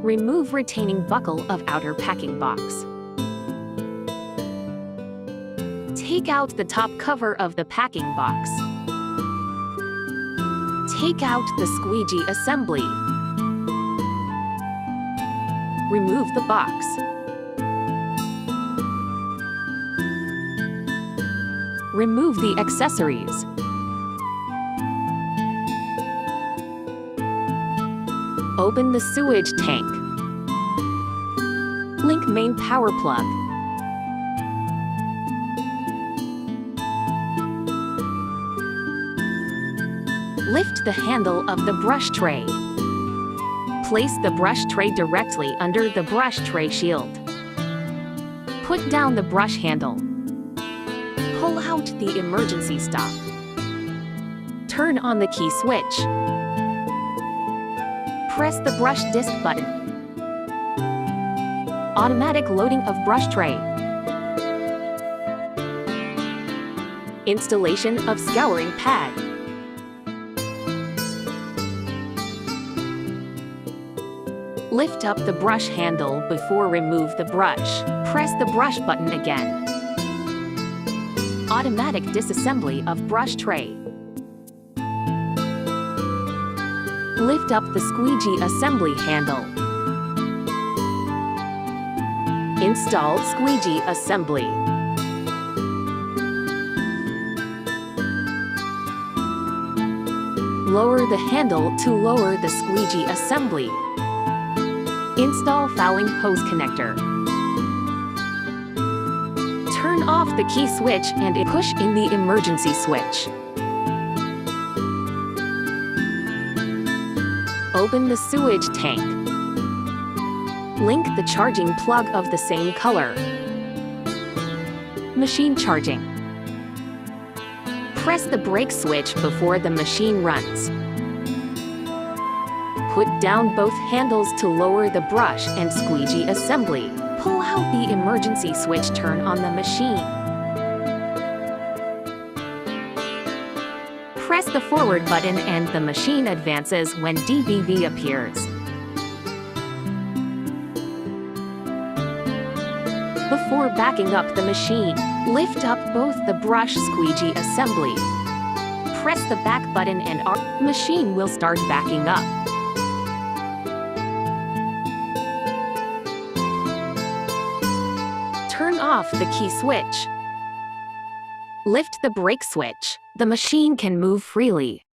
Remove retaining buckle of outer packing box. Take out the top cover of the packing box. Take out the squeegee assembly. Remove the box. Remove the accessories. Open the sewage tank. Link main power plug. Lift the handle of the brush tray. Place the brush tray directly under the brush tray shield. Put down the brush handle. Pull out the emergency stop. Turn on the key switch. Press the brush disc button. Automatic loading of brush tray. Installation of scouring pad. Lift up the brush handle before remove the brush. Press the brush button again. Automatic disassembly of brush tray. Lift up the squeegee assembly handle. Install squeegee assembly. Lower the handle to lower the squeegee assembly. Install fouling hose connector. Turn off the key switch and push in the emergency switch. Open the sewage tank. Link the charging plug of the same color. Machine charging. Press the brake switch before the machine runs. Put down both handles to lower the brush and squeegee assembly. Pull out the emergency switch, turn on the machine. Press the forward button and the machine advances when DBV appears. Before backing up the machine, lift up both the brush squeegee assembly. Press the back button and our machine will start backing up. Turn off the key switch. Lift the brake switch. The machine can move freely.